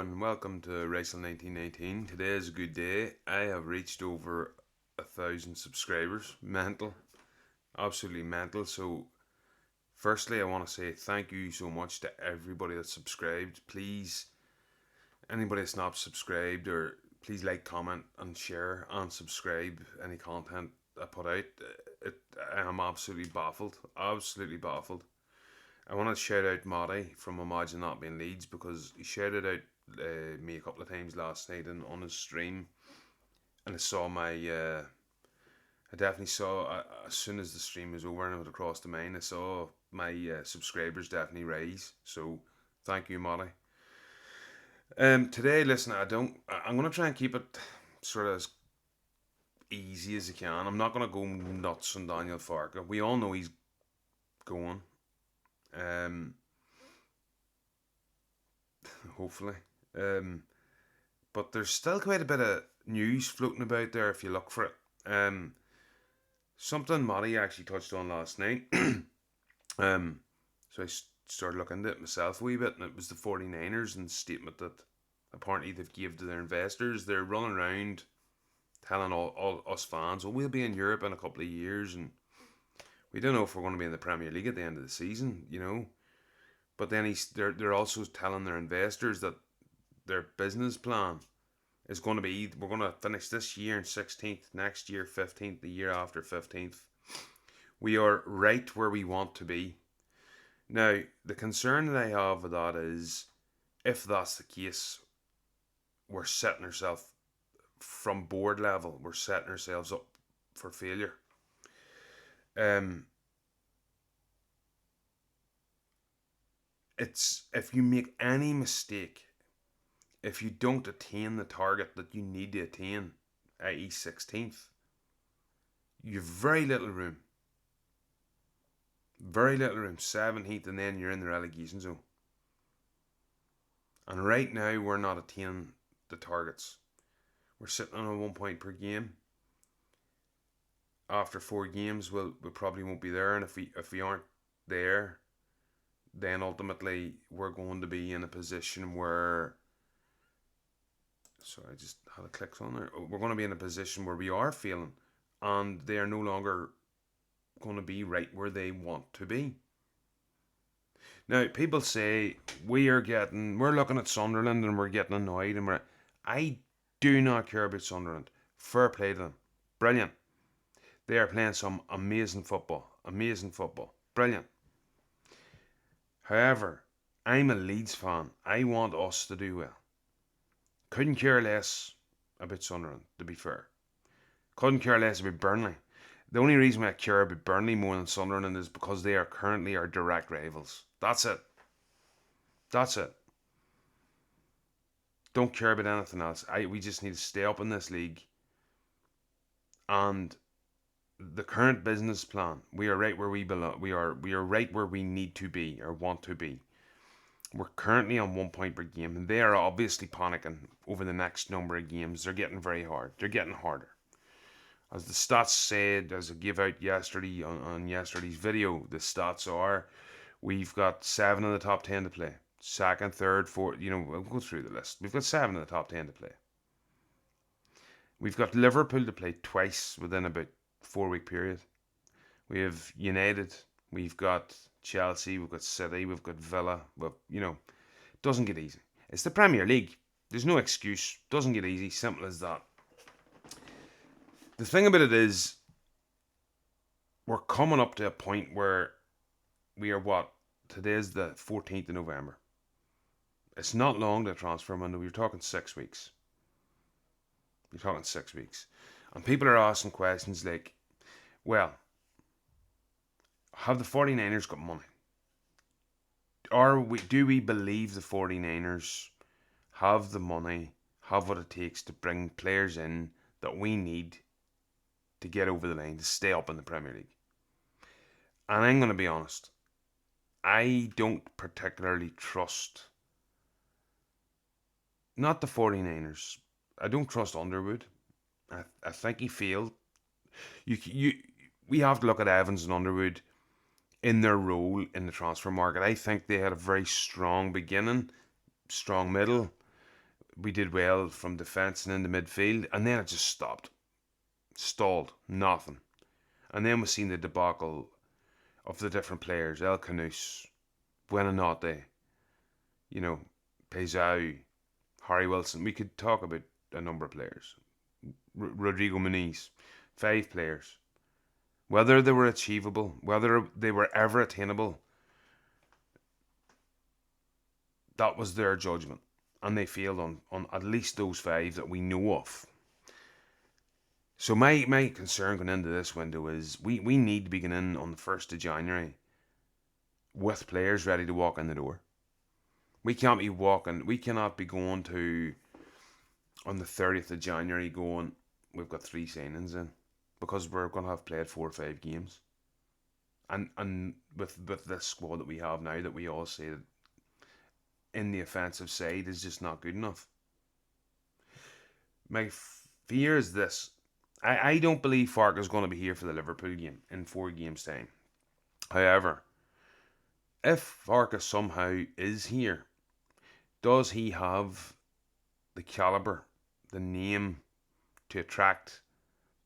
and welcome to Racing 1919. Today is a good day. I have reached over 1,000 subscribers. Mental. Absolutely mental. So, firstly, I want to say thank you so much to everybody that's subscribed. Please, anybody that's not subscribed, or please like, comment, and share and subscribe any content I put out. I am absolutely baffled. Absolutely baffled. I want to shout out Motta from Imagine Not Being Leeds, because he shouted out me a couple of times last night on his stream, and I saw I definitely saw, as soon as the stream was over and I went across to mine, I saw my subscribers definitely rise. So thank you, Motta. Today, listen, I'm gonna try and keep it sort of as easy as I can. I'm not gonna go nuts on Daniel Farke. We all know he's going. Um, Hopefully. But there's still quite a bit of news floating about there if you look for it. Something Matty actually touched on last night. So I started looking into it myself a wee bit, and it was the 49ers and the statement that apparently they've given to their investors. They're running around telling all us fans, well, we'll be in Europe in a couple of years, and we don't know if we're going to be in the Premier League at the end of the season, you know. But then they're also telling their investors that their business plan is going to be, we're going to finish this year in 16th, next year 15th, the year after 15th. We are right where we want to be. Now, the concern that I have with that is, if that's the case, we're setting ourselves, from board level, we're setting ourselves up for failure. It's, if you make any mistake, if you don't attain the target that you need to attain, i.e. 16th, you've very little room. Very little room. 17th, and then you're in the relegation zone. And right now, we're not attaining the targets. We're sitting on a 1 point per game. After 4 games, we probably won't be there. And if we aren't there, then ultimately we're going to be in a position where, sorry, I just had a click on there. We're going to be in a position where we are failing, and they are no longer going to be right where they want to be. Now, people say we're looking at Sunderland and we're getting annoyed, and I do not care about Sunderland. Fair play to them. Brilliant. They are playing some amazing football. Amazing football. Brilliant. However, I'm a Leeds fan. I want us to do well. Couldn't care less about Sunderland, to be fair. Couldn't care less about Burnley. The only reason why I care about Burnley more than Sunderland is because they are currently our direct rivals. That's it. That's it. Don't care about anything else. We just need to stay up in this league. And the current business plan, we are right where we belong. We are right where we need to be, or want to be. We're currently on 1 point per game, and they are obviously panicking over the next number of games. They're getting very hard. They're getting harder. As the stats said, as I gave out yesterday on yesterday's video, the stats are, we've got 7 of the top 10 to play. Second, third, fourth, we'll go through the list. We've got 7 of the top 10 to play. We've got Liverpool to play twice within about 4-week period. We have United, we've got Chelsea, we've got City, we've got Villa. Doesn't get easy. It's the Premier League. There's no excuse. Doesn't get easy. Simple as that. The thing about it is, we're coming up to a point where we are today's the 14th of November. It's not long to transfer window. You're talking 6 weeks. You're talking 6 weeks. And people are asking questions like, well, have the 49ers got money? Do we believe the 49ers have the money, have what it takes to bring players in that we need to get over the line, to stay up in the Premier League? And I'm going to be honest, I don't particularly trust, not the 49ers. I don't trust Underwood. I think he failed. We have to look at Evans and Underwood in their role in the transfer market. I think they had a very strong beginning, strong middle, we did well from defence and into midfield, and then it just stopped, stalled, nothing. And then we seen the debacle of the different players: El Canus, Buenanote, you know, Pezau, Harry Wilson. We could talk about a number of players. Rodrigo Muniz, 5 players. Whether they were achievable, whether they were ever attainable, that was their judgment. And they failed on at least those 5 that we know of. So my concern going into this window is we need to begin in on the 1st of January with players ready to walk in the door. We cannot be going to on the 30th of January going, we've got 3 signings in, because we're going to have played 4 or 5 games. And with this squad that we have now, that we all say that in the offensive side is just not good enough. My fear is this. I don't believe Farke is going to be here for the Liverpool game in 4 games' time. However, if Farke somehow is here, does he have the calibre, the name to attract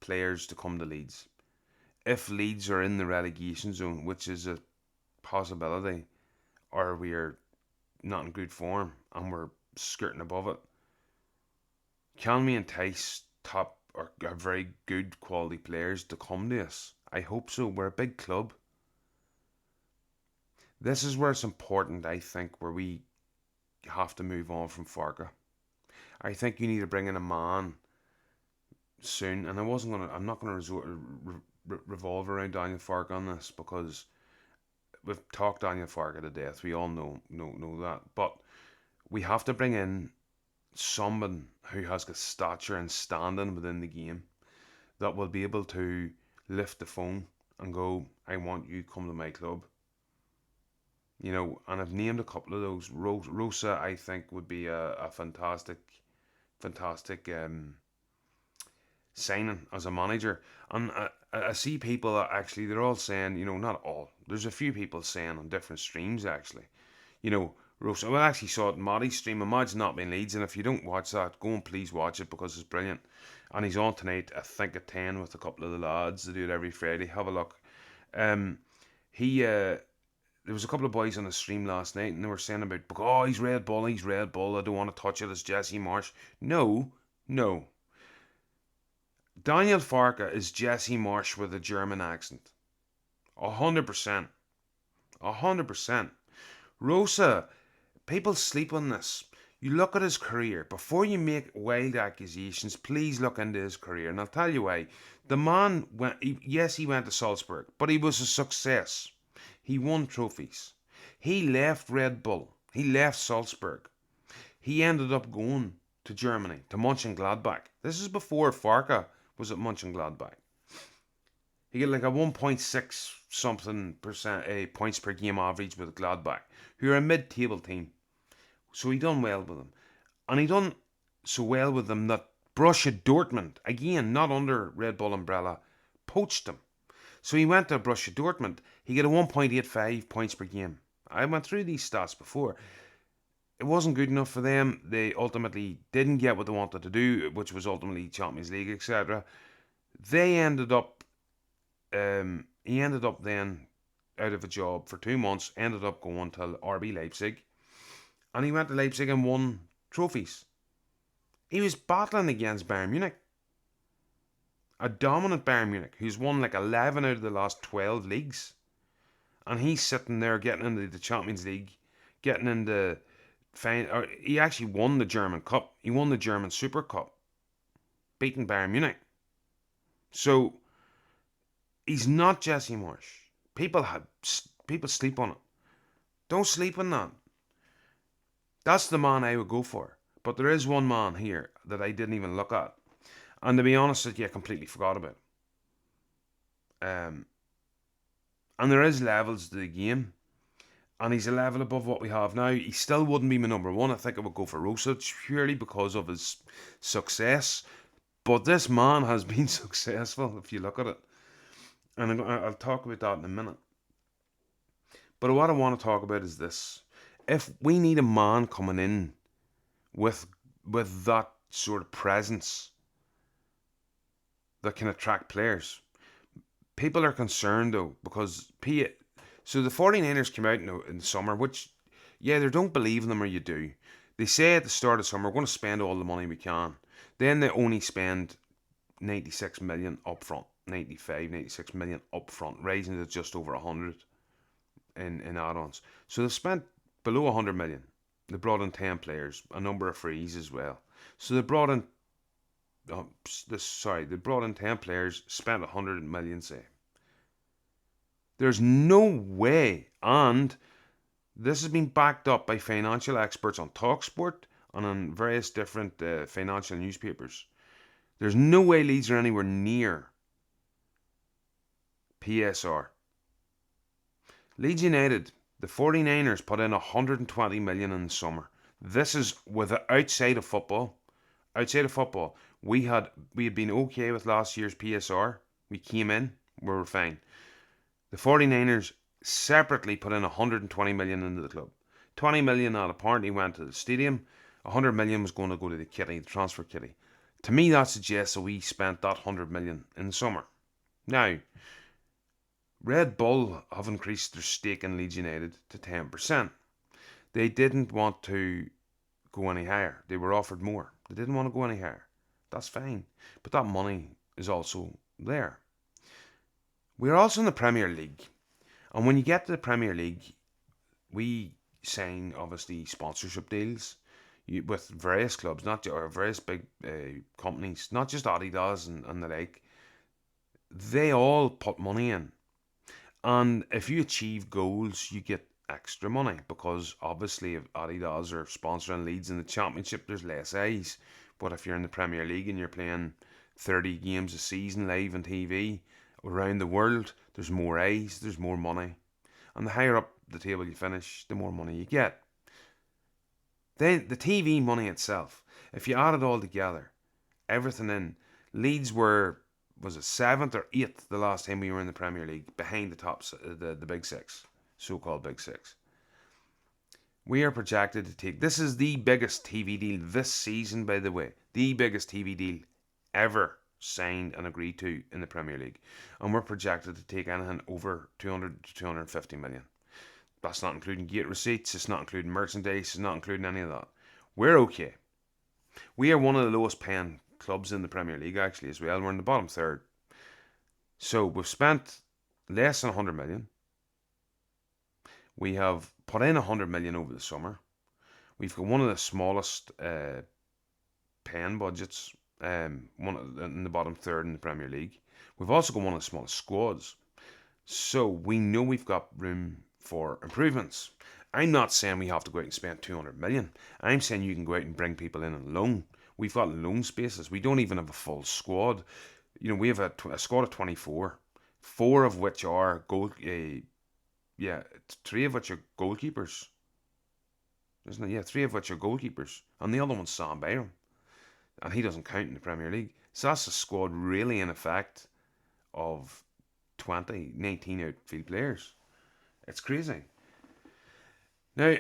players to come to Leeds? If Leeds are in the relegation zone, which is a possibility, or we're not in good form and we're skirting above it, can we entice top or very good quality players to come to us? I hope so. We're a big club. This is where it's important, I think, where we have to move on from Farke. I think you need to bring in a man soon, and I'm not gonna revolve around Daniel Farke on this, because we've talked Daniel Farke to death. We all know that, but we have to bring in someone who has got stature and standing within the game, that will be able to lift the phone and go, I want you to come to my club. And I've named a couple of those. Rosa, I think, would be a fantastic signing as a manager. And I see people that actually, they're all saying, not all, there's a few people saying on different streams actually, Rosa, well, I actually saw it in Matty's stream. Imagine not being Leeds, and if you don't watch that, go and please watch it, because it's brilliant. And he's on tonight, I think at 10, with a couple of the lads. They do it every Friday. Have a look. There was a couple of boys on the stream last night, and they were saying about, oh, he's Red Bull, I don't want to touch it, it's Jesse Marsh. No. Daniel Farke is Jesse Marsh with a German accent. 100%. 100%. Rosa, people sleep on this. You look at his career. Before you make wild accusations, please look into his career. And I'll tell you why. The man he went to Salzburg, but he was a success. He won trophies. He left Red Bull. He left Salzburg. He ended up going to Germany, to Mönchengladbach. This is before Farke was at Mönchengladbach. He got like a 1.6 something percent points per game average with Gladbach, who are a mid-table team. So he done well with them. And he done so well with them that Borussia Dortmund, again, not under Red Bull umbrella, poached him. So he went to Borussia Dortmund. He got a 1.85 points per game. I went through these stats before. It wasn't good enough for them. They ultimately didn't get what they wanted to do, which was ultimately Champions League, etc. He ended up then out of a job for 2 months, ended up going to RB Leipzig. And he went to Leipzig and won trophies. He was battling against Bayern Munich. A dominant Bayern Munich, who's won like 11 out of the last 12 leagues. And he's sitting there getting into the Champions League, getting into... he actually won the German Cup. He won the German Super Cup, beating Bayern Munich. So, he's not Jesse Marsh. People sleep on it. Don't sleep on that. That's the man I would go for. But there is one man here that I didn't even look at. And to be honest with you, I completely forgot about. And there is levels to the game. And he's a level above what we have now. He still wouldn't be my number one. I think I would go for Rosa, purely because of his success. But this man has been successful, if you look at it. And I'll talk about that in a minute. But what I want to talk about is this. If we need a man coming in with with that sort of presence that can attract players. People are concerned though because so the 49ers came out in the summer, which you either don't believe in them or you do. They say at the start of summer we're going to spend all the money we can. Then they only spend 96 million up front, 95, 96 million up front, rising to just over 100 in add-ons. So they've spent below 100 million. They brought in 10 players, a number of frees as well. So they brought in they brought in 10 players, spent 100 million, say. There's no way, and this has been backed up by financial experts on TalkSport and on various different financial newspapers. There's no way Leeds are anywhere near PSR. Leeds United, the 49ers put in 120 million in the summer. This is outside of football. Outside of football, we had been okay with last year's PSR. We came in, we were fine. The 49ers separately put in 120 million into the club. 20 million that apparently went to the stadium. 100 million was going to go to the kitty, the transfer kitty. To me, that suggests that we spent that 100 million in the summer. Now, Red Bull have increased their stake in Leeds United to 10%. They didn't want to go any higher. They were offered more. They didn't want to go any higher. That's fine. But that money is also there. We're also in the Premier League. And when you get to the Premier League, we sign, obviously, sponsorship deals with various clubs, or various big companies, not just Adidas and the like. They all put money in. And if you achieve goals, you get extra money because obviously if Adidas are sponsoring Leeds in the Championship, there's less eyes. But if you're in the Premier League and you're playing 30 games a season live on TV around the world, there's more eyes, there's more money. And the higher up the table you finish, the more money you get. Then the TV money itself, if you add it all together, everything in, Leeds was it 7th or 8th the last time we were in the Premier League, behind the the big six, so-called big six. We are projected to take, this is the biggest TV deal this season, by the way, the biggest TV deal ever signed and agreed to in the Premier League, and we're projected to take anything over 200 to 250 million. That's not including gate receipts, it's not including merchandise, it's not including any of that. We're okay. We are one of the lowest paying clubs in the Premier League actually as well. We're in the bottom third. So we've spent less than 100 million. We have put in 100 million over the summer. We've got one of the smallest paying budgets, one in the bottom third in the Premier League. We've also got one of the smallest squads. So we know we've got room for improvements. I'm not saying we have to go out and spend 200 million. I'm saying you can go out and bring people in on loan. We've got loan spaces. We don't even have a full squad. You know, we have a squad of 24, 4 of which are yeah, 3 of which are goalkeepers. Isn't it? Yeah, 3 of which are goalkeepers. And the other one's Sam Byram. And he doesn't count in the Premier League. So that's a squad really in effect of 19 outfield players. It's crazy. Now,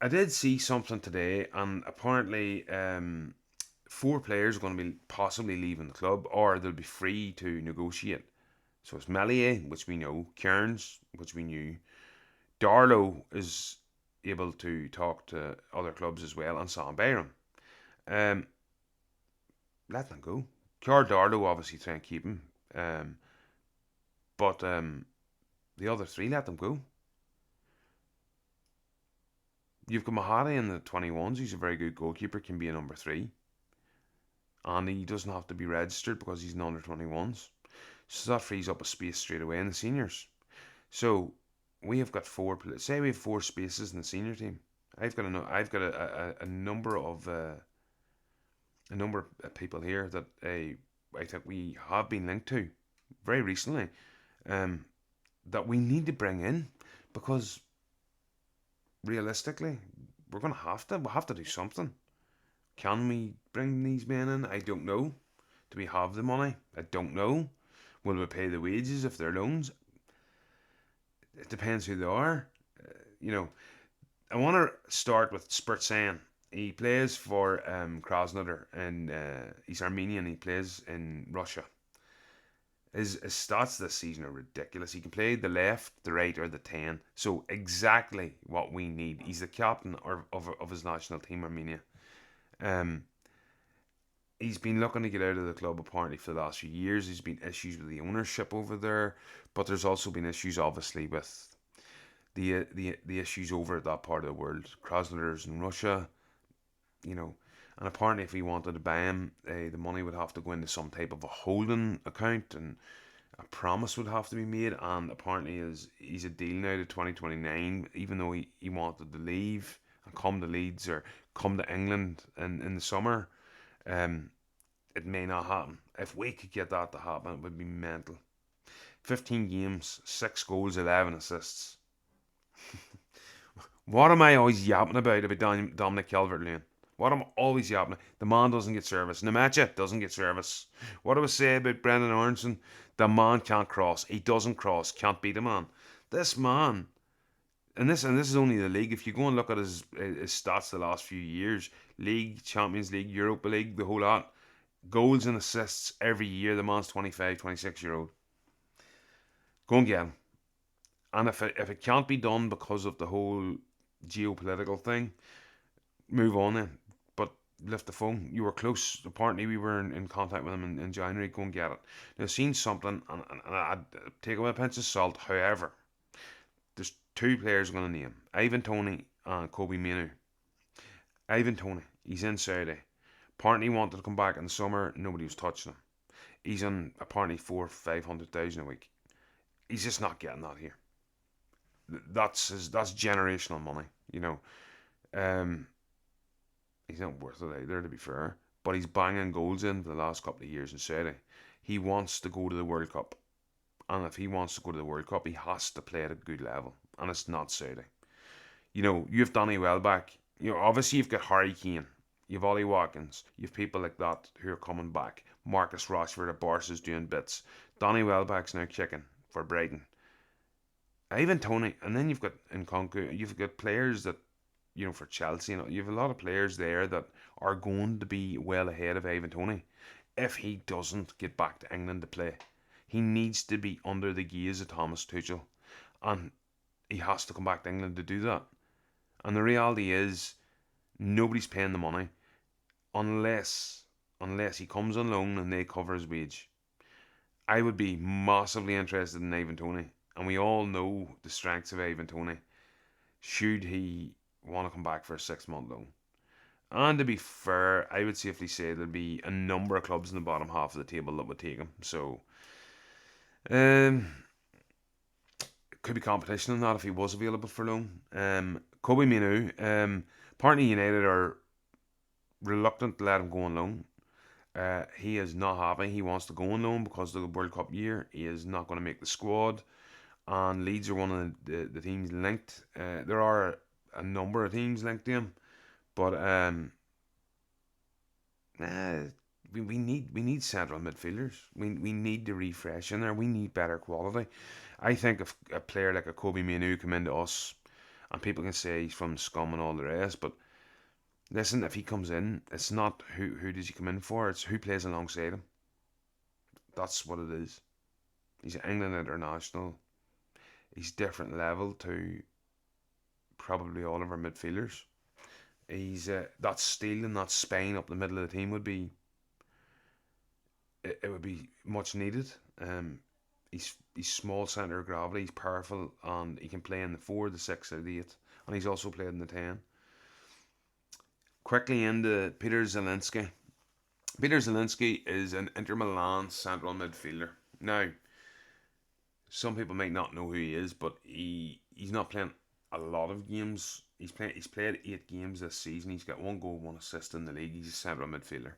I did see something today, and apparently 4 players are going to be possibly leaving the club, or they'll be free to negotiate. So it's Melia, which we know, Kearns, which we knew, Darlow is able to talk to other clubs as well, and Sam Byram. Let them go. Darlow obviously try and keep him, but the other 3, let them go. You've got Motta in the 21s. He's a very good goalkeeper, can be a number 3. And he doesn't have to be registered because he's an under 21s. So that frees up a space straight away in the seniors. So we have got 4. Say we have 4 spaces in the senior team. I've got a number of people here that I think we have been linked to very recently, that we need to bring in, because realistically, we'll have to do something. Can we bring these men in? I don't know. Do we have the money? I don't know. Will we pay the wages if they're loans? It depends who they are. I want to start with Spurtsan. He plays for Krasnodar, and he's Armenian. He plays in Russia. His stats this season are ridiculous. He can play the left, the right, or the 10. So exactly what we need. He's the captain of his national team, Armenia. Um, he's been looking to get out of the club apparently for the last few years. There's been issues with the ownership over there, but there's also been issues, obviously, with the issues over at that part of the world. Krasnodar's in Russia, you know, and apparently if we wanted to buy him, the money would have to go into some type of a holding account, and a promise would have to be made. And apparently he's a deal now to 2029, even though he wanted to leave and come to Leeds or come to England in the summer. Um, it may not happen. If we could get that to happen, it would be mental. 15 games, 6 goals, 11 assists. What am I always yapping about Dominic Calvert-Lewin? What I'm always yapping. The man doesn't get service. Nemacha doesn't get service. What do I say about Brendan Aronson? The man can't cross. He doesn't cross. Can't beat a man. This man, and this is only the league. If you go and look at his stats the last few years, league, Champions League, Europa League, the whole lot, goals and assists every year. The man's 25, 26 year old. Go and get him. And if it can't be done because of the whole geopolitical thing, move on then. But lift the phone. You were close. Apparently, we were in contact with him in January. Go and get it. Now, I've seen something, and I'd take it with a pinch of salt. However, there's two players I'm going to name: Ivan Toney and Kobe Mainoo. Ivan Toney, he's in Saudi. Apparently, he wanted to come back in the summer. Nobody was touching him. He's on apparently 400,000-500,000 a week. He's just not getting that here. That's generational money, you know. Um, he's not worth it either, to be fair. But he's banging goals in for the last couple of years in Saudi. He wants to go to the World Cup, and if he wants to go to the World Cup, he has to play at a good level, and it's not Saudi. You know, you have Danny Welbeck. You know, obviously you've got Harry Kane, you've Ollie Watkins, you've people like that who are coming back. Marcus Rashford at Barca's doing bits. Danny Welbeck's now kicking for Brighton. Ivan Toney, and then you've got Nkunku. You've got players that, you know, for Chelsea. You know, you have a lot of players there that are going to be well ahead of Ivan Toney if he doesn't get back to England to play. He needs to be under the gaze of Thomas Tuchel, and he has to come back to England to do that. And the reality is, nobody's paying the money unless he comes on loan and they cover his wage. I would be massively interested in Ivan Toney, and we all know the strengths of Ivan Toney. Should he want to come back for a 6 month loan? And to be fair, I would safely say there'd be a number of clubs in the bottom half of the table that would take him. So, um, could be competition in that if he was available for loan. Kobe Mainoo, apparently United are reluctant to let him go on loan. He is not happy. He wants to go on loan because of the World Cup year. He is not going to make the squad, and Leeds are one of the teams linked. There are a number of teams linked to him, but we need central midfielders. We need to refresh in there. We need better quality. I think if a player like a Kobe Mainoo come into us, and people can say he's from scum and all the rest, but listen, if he comes in, it's not who does he come in for, it's who plays alongside him. That's what it is. He's an England international. He's different level to probably all of our midfielders. He's that steel and that spine up the middle of the team would be it would be much needed. He's small centre of gravity. He's powerful, and he can play in the 4, the 6, or the 8, and he's also played in the 10. Quickly into Peter Zielinski. Peter Zielinski is an Inter Milan central midfielder. Now, some people might not know who he is, but he's not playing a lot of games. He's played 8 games this season. He's got 1 goal, 1 assist in the league. He's a central midfielder,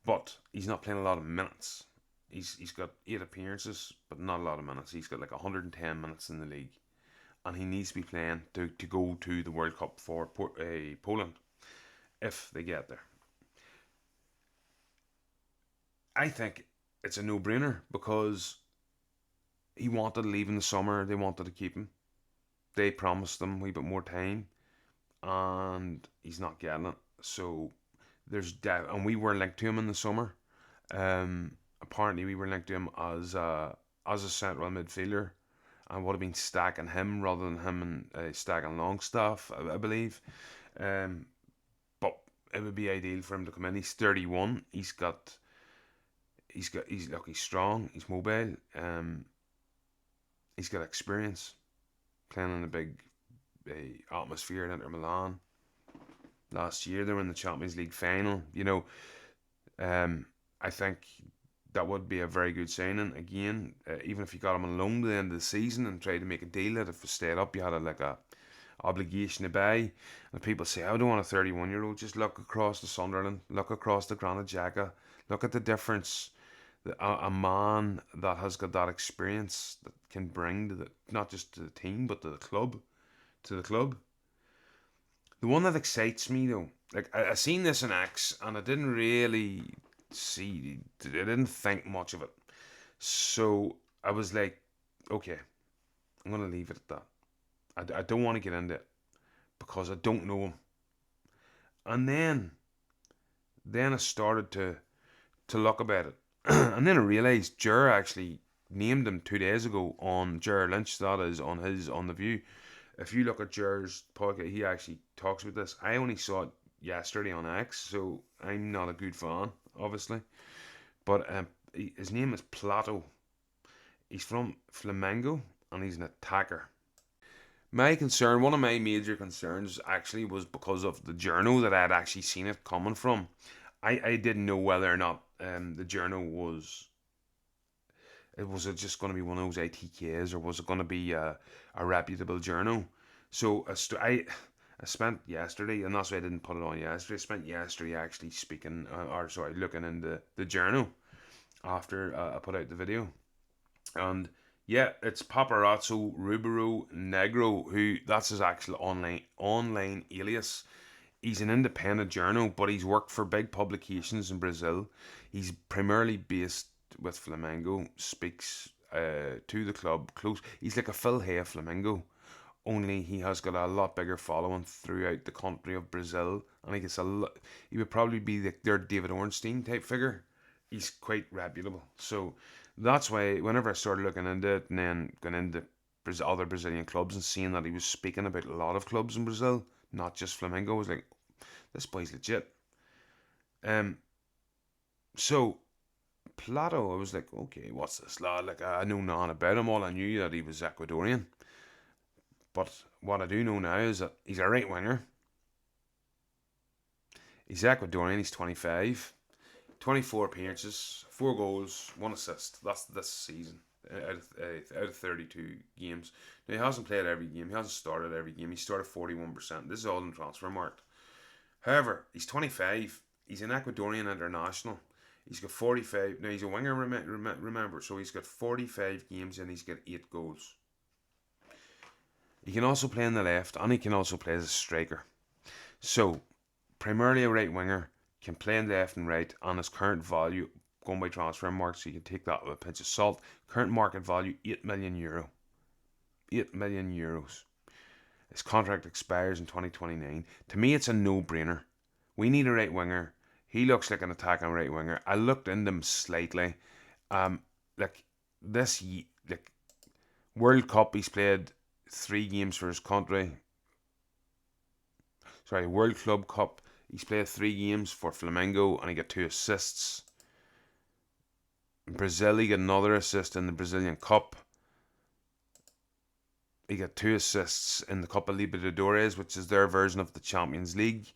but he's not playing a lot of minutes. He's got 8 appearances, but not a lot of minutes. He's got like 110 minutes in the league, and he needs to be playing to go to the World Cup for Poland if they get there. I think it's a no-brainer because he wanted to leave in the summer. They wanted to keep him. They promised him a wee bit more time, and he's not getting it. So and we were linked to him in the summer. Apparently, we were linked to him as a central midfielder, and would have been stacking him rather than him and stacking Longstaff, I believe. Um, but it would be ideal for him to come in. He's 31. He's strong. He's mobile. He's got experience playing in a big atmosphere at Inter Milan. Last year they were in the Champions League final. I think that would be a very good signing. Again, even if you got him on loan to the end of the season and tried to make a deal that if it stayed up, you had a obligation to buy. And people say, I don't want a 31-year-old. Just look across the Sunderland, look across the Granit Xhaka, look at the difference that a man that has got that experience that can bring to not just to the team but to the club. The one that excites me though, like I seen this in X and I didn't really I didn't think much of it. So I was like, okay, I'm gonna leave it at that. I don't want to get into it because I don't know him. And then I started to look about it, and then I realised Jer actually named him 2 days ago on Jer Lynch. That is on the View. If you look at Jer's podcast, he actually talks about this. I only saw it yesterday on X, so I'm not a good fan, obviously. But his name is Plato. He's from Flamengo, and he's an attacker. One of my major concerns actually was because of the journal that I had actually seen it coming from. I didn't know whether or not the journal was it just going to be one of those ATKs or was it going to be a reputable journal. So I spent yesterday, and that's why I didn't put it on yesterday. I spent yesterday actually speaking, or sorry, looking into the journal after I put out the video. And yeah, it's Paparazzo Rubero Negro, who that's his actual online alias. He's an independent journal, but he's worked for big publications in Brazil. He's primarily based with Flamengo, speaks to the club close. He's like a Phil Hay of Flamengo, only he has got a lot bigger following throughout the country of Brazil. And I guess he would probably be their David Ornstein type figure. He's quite reputable. So that's why whenever I started looking into it and then going into other Brazilian clubs and seeing that he was speaking about a lot of clubs in Brazil, not just Flamengo, I was like, this boy's legit. So Plato, I was like, okay, what's this lad? Like, I know nothing about him. All I knew that he was Ecuadorian. But what I do know now is that he's a right winger. He's Ecuadorian. He's 25. 24 appearances, 4 goals, 1 assist. That's this season out of 32 games. Now, he hasn't played every game. He hasn't started every game. He started 41%. This is all in Transfermarkt. However, he's 25. He's an Ecuadorian international. He's got 45. Now, he's a winger, remember. So he's got 45 games and he's got 8 goals. He can also play on the left and he can also play as a striker. So, primarily a right winger, can play in left and right, and his current value, going by Transfermarkt, so you can take that with a pinch of salt, current market value, €8 million. €8 million. His contract expires in 2029. To me, it's a no-brainer. We need a right winger. He looks like an attacking right winger. I looked into him slightly. Like this, like World Cup, he's played 3 games for his country. Sorry, World Club Cup, he's played 3 games for Flamengo and he got 2 assists. In Brazil, he got another assist in the Brazilian Cup. He got 2 assists in the Copa Libertadores, which is their version of the Champions League.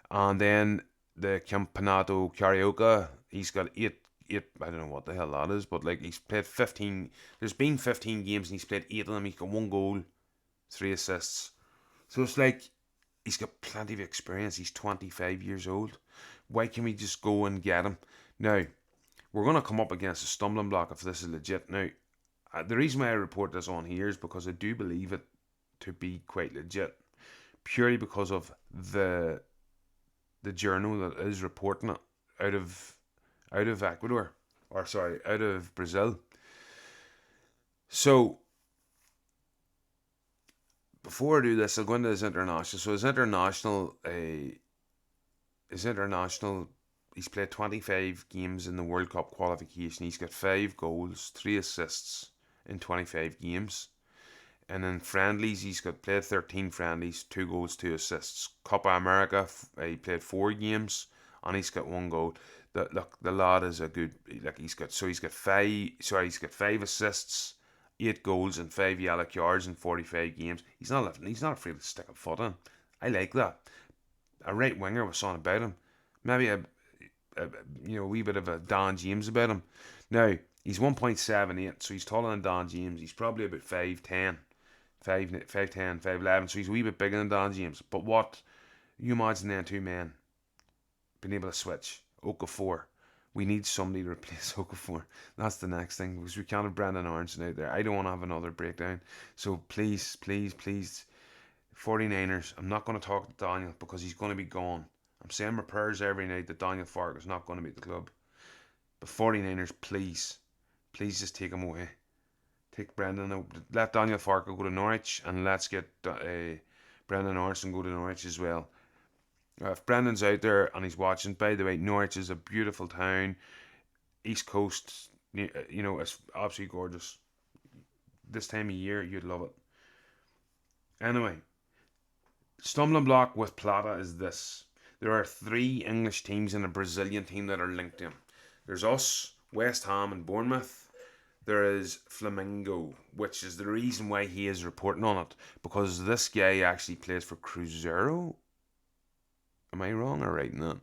And then the Campeonato Carioca, he's got 8. I don't know what the hell that is, but like he's played 15. There's been 15 games and he's played 8 of them. He's got 1 goal, 3 assists. So it's like he's got plenty of experience. He's 25 years old. Why can't we just go and get him? Now, we're going to come up against a stumbling block if this is legit. Now, the reason why I report this on here is because I do believe it to be quite legit. Purely because of the journal that is reporting it out of Ecuador. Or sorry, out of Brazil. So, before I do this, I'll go into his international. So his international, he's played 25 games in the World Cup qualification. He's got 5 goals, 3 assists in 25 games. And in friendlies, he's got played 13 friendlies, 2 goals, 2 assists. Copa America, he played 4 games, and he's got 1 goal. The lad is a good, like he's got 5 assists, 8 goals, and 5 yellow cards in 45 games. He's not afraid to stick a foot in. I like that. A right winger with something about him. Maybe a wee bit of a Don James about him. Now, he's 1.78, so he's taller than Don James. He's probably about 5'10", 5'10", 5'11", so he's a wee bit bigger than Don James. But what, you imagine then 2 men being able to switch. Okafor. We need somebody to replace Okafor. That's the next thing, because we can't have Brendan Aronson out there. I don't want to have another breakdown. So please, please, please, 49ers, I'm not going to talk to Daniel because he's going to be gone. I'm saying my prayers every night that Daniel Farke is not going to be at the club. But 49ers, please, please just take him away. Take Brendan, let Daniel Farke go to Norwich, and let's get Brendan Aronson go to Norwich as well. If Brendan's out there and he's watching, by the way, Norwich is a beautiful town. East Coast, it's absolutely gorgeous. This time of year, you'd love it. Anyway, stumbling block with Plata is this. There are 3 English teams and a Brazilian team that are linked to him. There's us, West Ham and Bournemouth. There is Flamengo, which is the reason why he is reporting on it, because this guy actually plays for Cruzeiro. Am I wrong or right in that?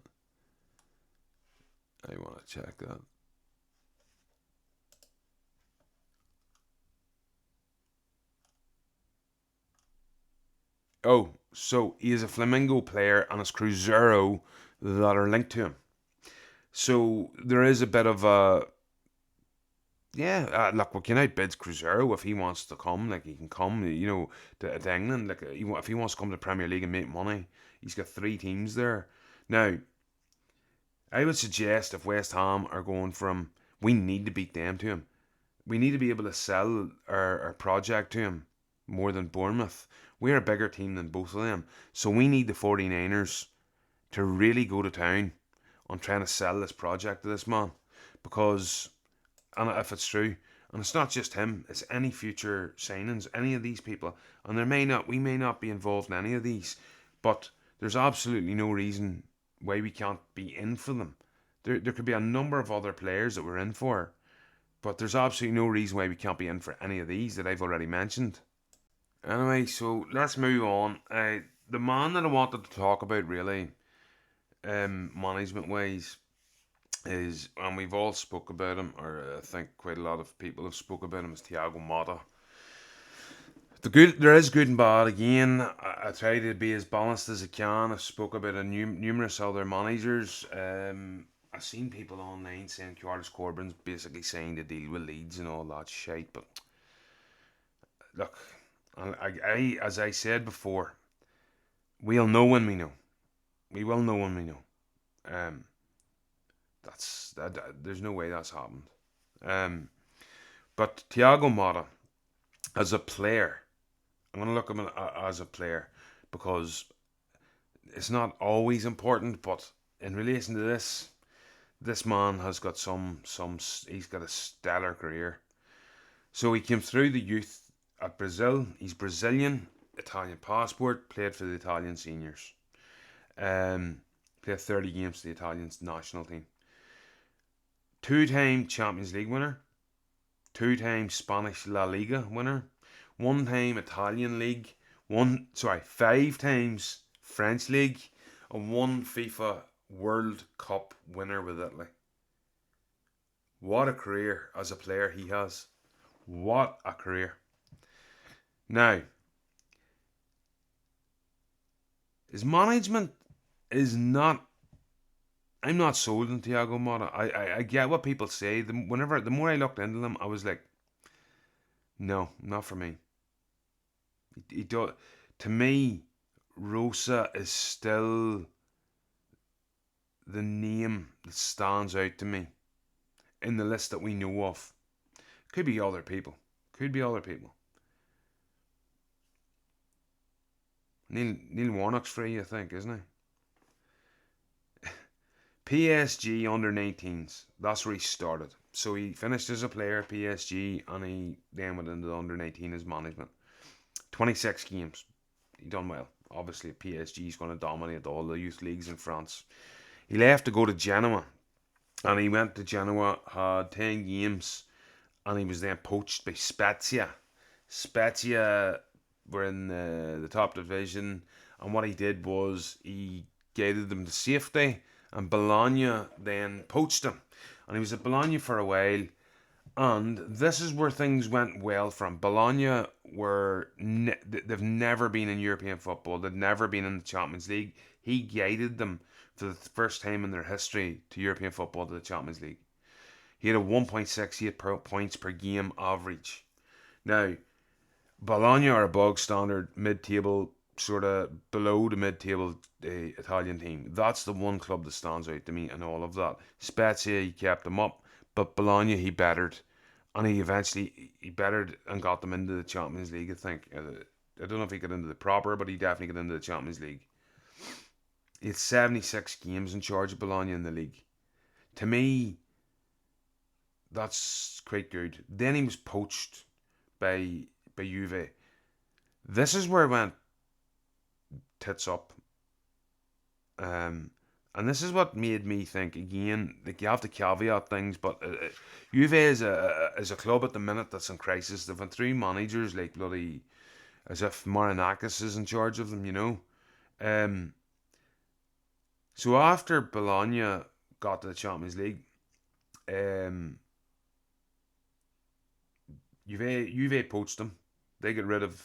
I want to check that. Oh, so he is a Flamengo player and it's Cruzeiro that are linked to him. So there is a bit of a look, we can outbid Cruzeiro if he wants to come. Like, he can come, to England. Like, if he wants to come to the Premier League and make money, he's got 3 teams there. Now, I would suggest if West Ham are going for him, we need to beat them to him. We need to be able to sell our project to him more than Bournemouth. We're a bigger team than both of them. So we need the 49ers to really go to town on trying to sell this project to this man. Because, and if it's true, and it's not just him, it's any future signings, any of these people, and we may not be involved in any of these, but there's absolutely no reason why we can't be in for them. There could be a number of other players that we're in for, but there's absolutely no reason why we can't be in for any of these that I've already mentioned. Anyway, so let's move on. The man that I wanted to talk about really, management wise, is, and we've all spoke about him, or I think quite a lot of people have spoke about him, is Thiago Motta. There is good and bad. Again, I try to be as balanced as I can. I've spoke about numerous other managers. I've seen people online saying Curtis Corbyn's basically saying to deal with Leeds and all that shite. But look, as I said before, we'll know when we know. We will know when we know. There's no way that's happened. But Thiago Motta, as a player, I'm going to look at him as a player because it's not always important, but in relation to this man has got he's got a stellar career. So he came through the youth at Brazil. He's Brazilian, Italian passport, played for the Italian seniors. Played 30 games for the Italian national team. 2-time Champions League winner. 2-time Spanish La Liga winner. 1-time Italian League. 5 times French League. And 1 FIFA World Cup winner with Italy. What a career as a player he has. What a career. Now, his management is not... I'm not sold on Thiago Motta. I get what people say. The more I looked into them, I was like, no, not for me. To me, Rosa is still the name that stands out to me in the list that we know of. Could be other people. Neil Warnock's free, I think, isn't he? PSG under 19s. That's where he started. So he finished as a player at PSG, and he then went into the under 19 as management. 26 games. He done well. Obviously, PSG is going to dominate all the youth leagues in France. He left to go to Genoa, and he went to Genoa, had 10 games, and he was then poached by Spezia. Spezia were in the top division, and what he did was he guided them to safety, and Bologna then poached him. And he was at Bologna for a while, and this is where things went well for him. Bologna they've never been in European football. They've never been in the Champions League. He guided them for the first time in their history to European football, to the Champions League. He had a 1.68 points per game average. Now, Bologna are a bog standard mid-table, sort of below the mid-table Italian team. That's the one club that stands out to me in all of that. Spezia, he kept them up, but Bologna he bettered, and he bettered and got them into the Champions League, I think. I don't know if he got into the proper, but he definitely got into the Champions League. He had 76 games in charge of Bologna in the league. To me, that's quite good. Then he was poached by Juve. This is where it went tits up. And this is what made me think, again, like, you have to caveat things, but Juve is a club at the minute that's in crisis. They've went through managers like bloody, as if Marinakis is in charge of them, you know. So after Bologna got to the Champions League, Juve poached them. They get rid of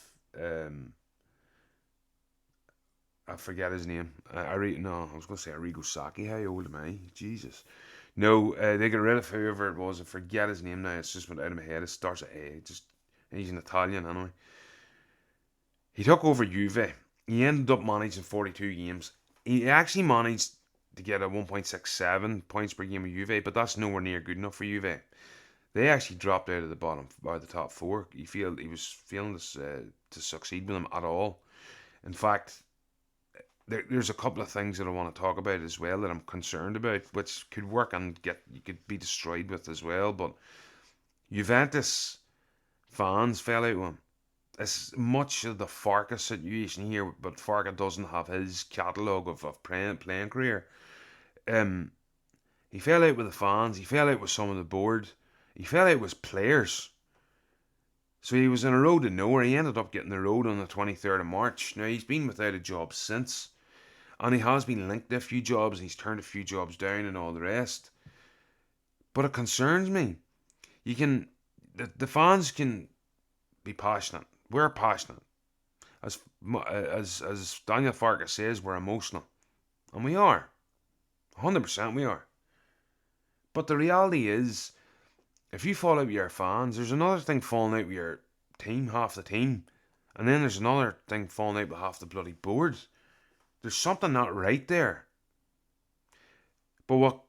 I forget his name. I was going to say Arrigo Sacchi. How old am I? Jesus. No, they get rid of whoever it was. I forget his name now. It's just went out of my head. It starts with A. He's an Italian anyway. He took over Juve. He ended up managing 42 games. He actually managed to get a 1.67 points per game of Juve, but that's nowhere near good enough for Juve. They actually dropped out of the bottom, or the top four. He was feeling this to succeed with them at all. In fact, there's a couple of things that I want to talk about as well that I'm concerned about, which could work and you could be destroyed with as well. But Juventus fans fell out with him. It's much of the Farke situation here, but Farke doesn't have his catalogue of playing career. He fell out with the fans. He fell out with some of the board. He fell out with players. So he was in a road to nowhere. He ended up getting the road on the 23rd of March. Now, he's been without a job since. And he has been linked to a few jobs. And he's turned a few jobs down and all the rest. But it concerns me. The fans can be passionate. We're passionate. As Daniel Farke says, we're emotional. And we are. 100% we are. But the reality is, if you fall out with your fans, there's another thing falling out with your team, half the team. And then there's another thing falling out with half the bloody board. There's something not right there. But what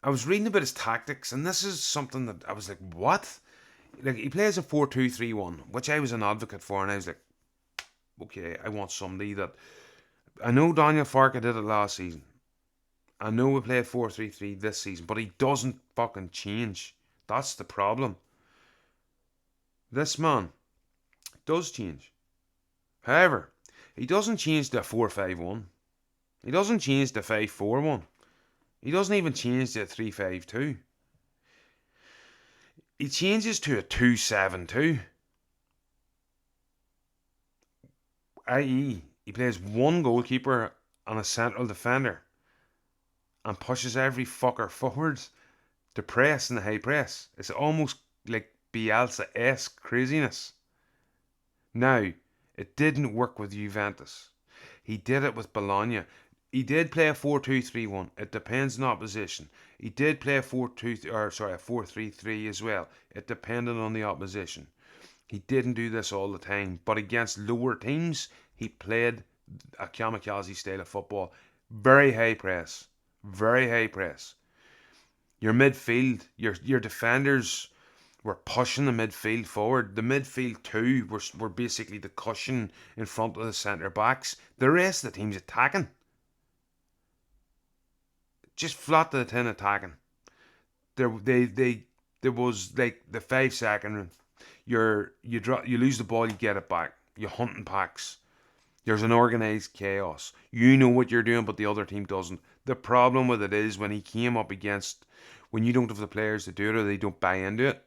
I was reading about his tactics, and this is something that I was like, what? Like, he plays a 4-2-3-1, which I was an advocate for, and I was like, okay, I want somebody that... I know Daniel Farke did it last season. I know we played 4-3-3 this season, but he doesn't fucking change. That's the problem. This man does change. However, he doesn't change to a 4-5-1. He doesn't change to 5-4-1. He doesn't even change to a 3-5-2. He changes to a 2-7-2. I.e., he plays one goalkeeper and a central defender and pushes every fucker forwards to press in the high press. It's almost like Bielsa-esque craziness. Now, it didn't work with Juventus. He did it with Bologna. He did play a 4-2-3-1. It depends on opposition. He did play a 4-3-3 as well. It depended on the opposition. He didn't do this all the time, but against lower teams, he played a kamikaze style of football. Very high press. Very high press. Your midfield, your defenders were pushing the midfield forward. The midfield two were basically the cushion in front of the centre backs. The rest of the team's attacking. Just flat to the tin attacking. There was like the 5 second. You lose the ball, you get it back. You hunting packs. There's an organised chaos. You know what you're doing, but the other team doesn't. The problem with it is when he came up against, when you don't have the players to do it or they don't buy into it,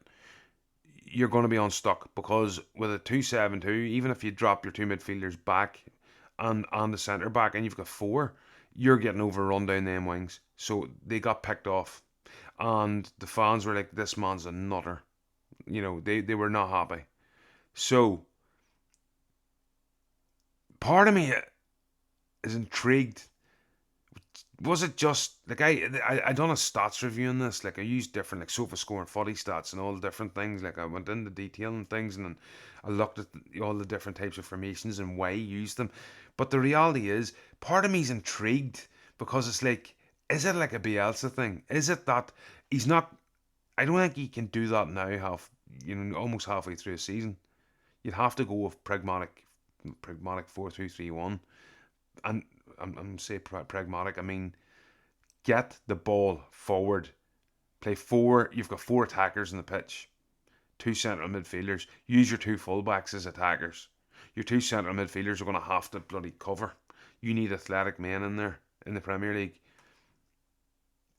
you're going to be unstuck, because with a 2-7-2, even if you drop your two midfielders back and the centre back and you've got four, you're getting overrun down them wings. So they got picked off. And the fans were like, this man's a nutter. You know, they were not happy. So part of me is intrigued. Was it just like I done a stats review on this? Like I used different like sofa score and footy stats and all the different things. Like I went into detail and things, and then I looked at all the different types of formations and why he used them. But the reality is, part of me's intrigued, because it's like, is it like a Bielsa thing? Is it that he's not? I don't think he can do that now. Almost halfway through a season, you'd have to go with pragmatic 4-2-3-1, and I'm say pragmatic. I mean, get the ball forward. Play four. You've got four attackers in the pitch, two central midfielders. Use your two fullbacks as attackers. Your two central midfielders are going to have to bloody cover. You need athletic men in there in the Premier League,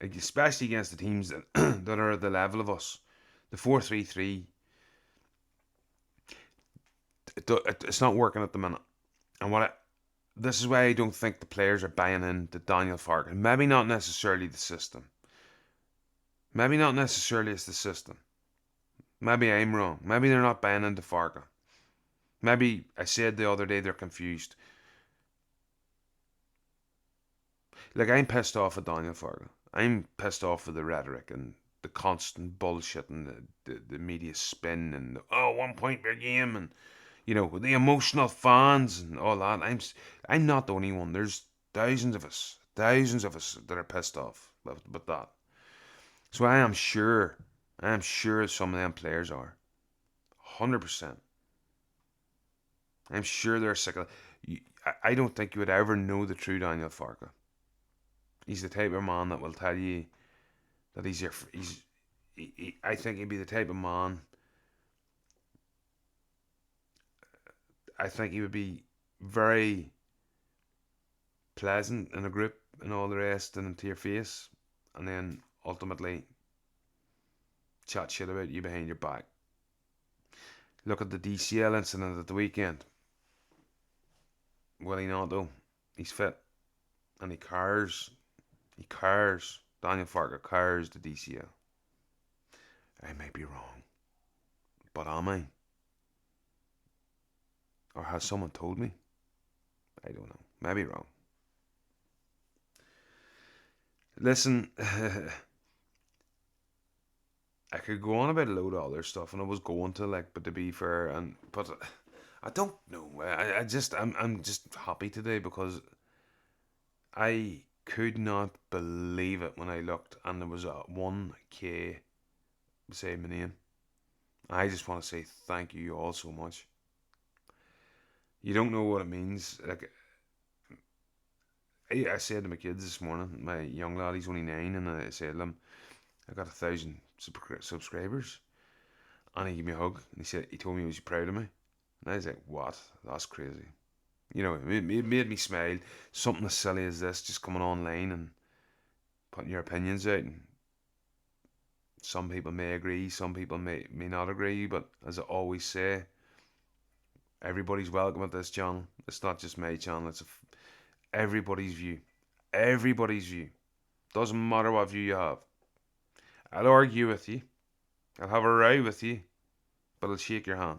especially against the teams that that are at the level of us. The 4-3-3, it's not working at the minute. And this is why I don't think the players are buying into Daniel Farke. Maybe not necessarily the system. Maybe not necessarily it's the system. Maybe I'm wrong. Maybe they're not buying into Farke. Maybe I said the other day they're confused. Like, I'm pissed off at Daniel Farke. I'm pissed off with the rhetoric and the constant bullshit and the media spin and 1 point per game and the emotional fans and all that. I'm not the only one. There's thousands of us that are pissed off with that. So I am sure some of them players are 100%. I'm sure they're sick of it. I don't think you would ever know the true Daniel Farke. He's the type of man that will tell you that I think he'd be the type of man. I think he would be very pleasant in a group and all the rest, and into your face, and then ultimately chat shit about you behind your back. Look at the DCL incident at the weekend. Will he not though? He's fit and he cares. He cares. Daniel Farke cares the DCL. I may be wrong, but am I? Or has someone told me? I don't know. Maybe wrong. Listen, I could go on about a load of other stuff, and I was going to, but to be fair, but I don't know. I'm just happy today because I could not believe it when I looked and there was a 1K say my name. I just want to say thank you all so much. You don't know what it means. Like, I said to my kids this morning, my young lad, he's only 9, and I said to him, I got 1,000 subscribers, and he gave me a hug, and he told me he was proud of me, and I was like, what? That's crazy. It made me smile. Something as silly as this, just coming online and putting your opinions out, and some people may agree, some people may not agree, but as I always say, everybody's welcome at this channel. It's not just my channel, it's everybody's view. Everybody's view. Doesn't matter what view you have. I'll argue with you. I'll have a row with you, but I'll shake your hand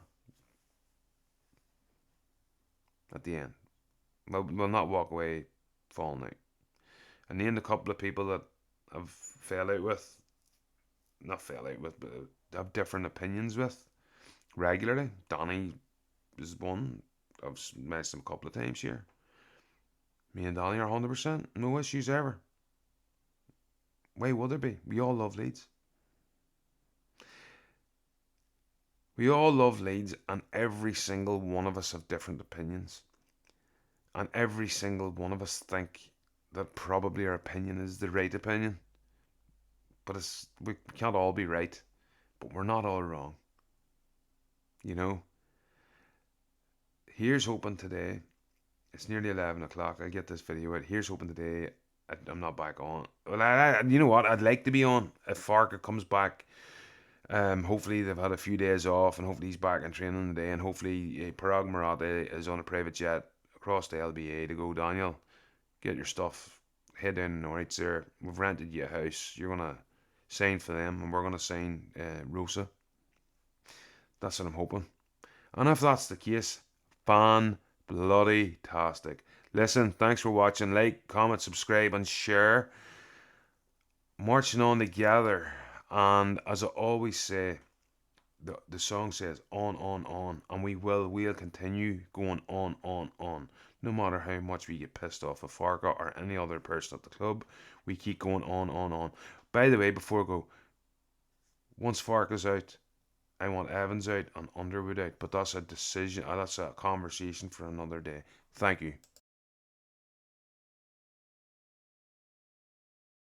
at the end. We'll not walk away falling out. I named a couple of people that I've not fell out with, but have different opinions with regularly. Donnie is one. I've met him a couple of times here. Me and Donnie are 100%. No issues ever. Why would there be? We all love Leeds. We all love Leeds, and every single one of us have different opinions. And every single one of us think that probably our opinion is the right opinion. But we can't all be right, but we're not all wrong. You know, here's hoping today. It's nearly 11 o'clock. I get this video out. Here's hoping today I'm not back on. Well, you know what? I'd like to be on if Farke comes back. Hopefully they've had a few days off, and hopefully he's back in training today, and hopefully Parag Marathe is on a private jet across the LBA to go. Daniel, get your stuff, head down. All right, sir. We've rented you a house. You're gonna sign for them, and we're gonna sign Rosa. That's what I'm hoping. And if that's the case, fan bloody tastic. Listen, thanks for watching. Like, comment, subscribe, and share. Marching on together. And as I always say, the song says on, and we'll continue going on. No matter how much we get pissed off at Farke or any other person at the club, we keep going on. By the way, before I go, once Farke's out, I want Evans out and Underwood out, but that's a decision. That's a conversation for another day. Thank you.